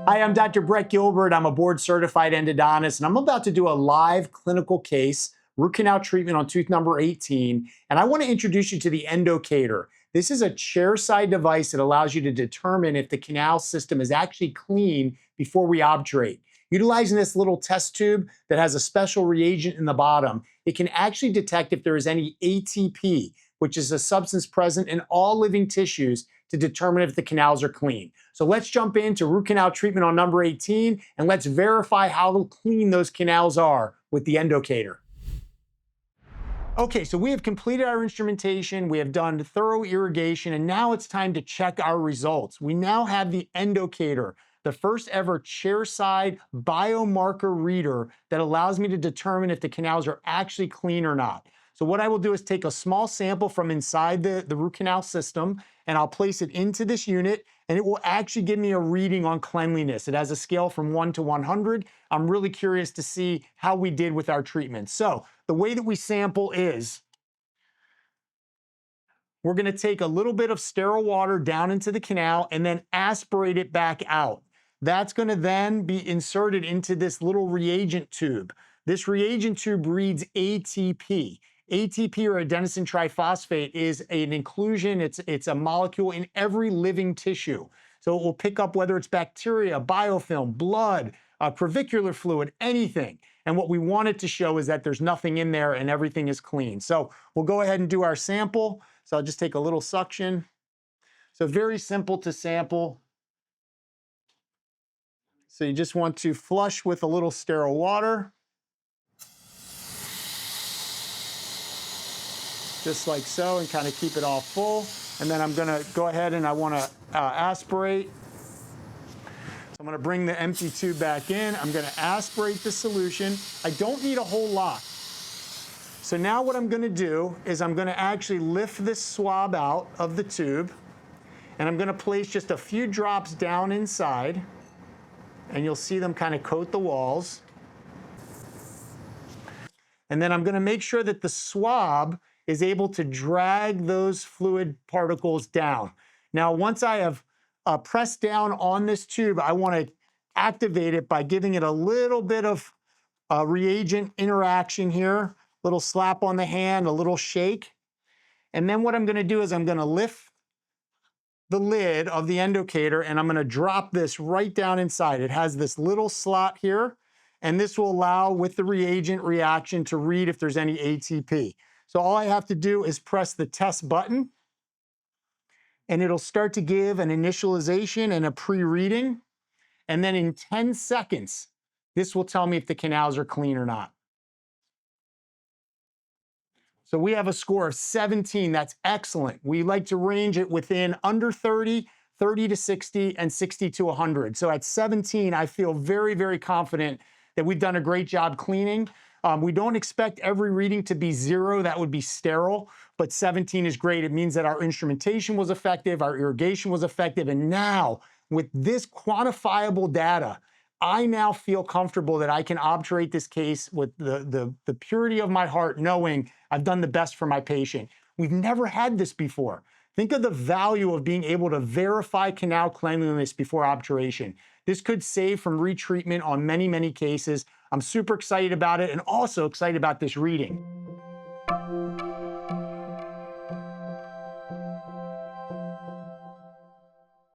Hi, I'm Dr. Brett Gilbert. I'm a board certified endodontist, and I'm about to do a live clinical case, root canal treatment on tooth number 18. And I want to introduce you to the Endocator. This is a chair-side device that allows you to determine if the canal system is actually clean before we obturate. Utilizing this little test tube that has a special reagent in the bottom, it can actually detect if there is any ATP, which is a substance present in all living tissues, to determine if the canals are clean. So let's jump into root canal treatment on number 18, and let's verify how clean those canals are with the Endocator. Okay, so we have completed our instrumentation, we have done thorough irrigation, and now it's time to check our results. We now have the Endocator, the first ever chair-side biomarker reader that allows me to determine if the canals are actually clean or not. So what I will do is take a small sample from inside the root canal system, and I'll place it into this unit, and it will actually give me a reading on cleanliness. It has a scale from 1 to 100. I'm really curious to see how we did with our treatment. So the way that we sample is, we're gonna take a little bit of sterile water down into the canal and then aspirate it back out. That's gonna then be inserted into this little reagent tube. This reagent tube reads ATP. ATP, or adenosine triphosphate, is an inclusion, it's a molecule in every living tissue. So it will pick up whether it's bacteria, biofilm, blood, crevicular fluid, anything. And what we want it to show is that there's nothing in there and everything is clean. So we'll go ahead and do our sample. So I'll just take a little suction. So very simple to sample. So you just want to flush with a little sterile water. Just like so, and kind of keep it all full. And then I'm gonna go ahead and I wanna aspirate. So I'm gonna bring the empty tube back in. I'm gonna aspirate the solution. I don't need a whole lot. So now what I'm gonna do is I'm gonna actually lift this swab out of the tube, and I'm gonna place just a few drops down inside, and you'll see them kind of coat the walls. And then I'm gonna make sure that the swab is able to drag those fluid particles down. Now, once I have pressed down on this tube, I want to activate it by giving it a little bit of reagent interaction here, little slap on the hand, a little shake. And then what I'm going to do is I'm going to lift the lid of the Endocator, and I'm going to drop this right down inside. It has this little slot here, and this will allow, with the reagent reaction, to read if there's any ATP. So all I have to do is press the test button, and it'll start to give an initialization and a pre-reading. And then in 10 seconds, this will tell me if the canals are clean or not. So we have a score of 17. That's excellent. We like to range it within under 30, 30 to 60, and 60 to 100. So at 17, I feel very, very confident that we've done a great job cleaning. We don't expect every reading to be 0. That would be sterile, but 17 is great. It means that our instrumentation was effective, our irrigation was effective, and now with this quantifiable data, I now feel comfortable that I can obturate this case with the purity of my heart, knowing I've done the best for my patient. We've never had this before. Think of the value of being able to verify canal cleanliness before obturation. This could save from retreatment on many, many cases. I'm super excited about it, and also excited about this reading.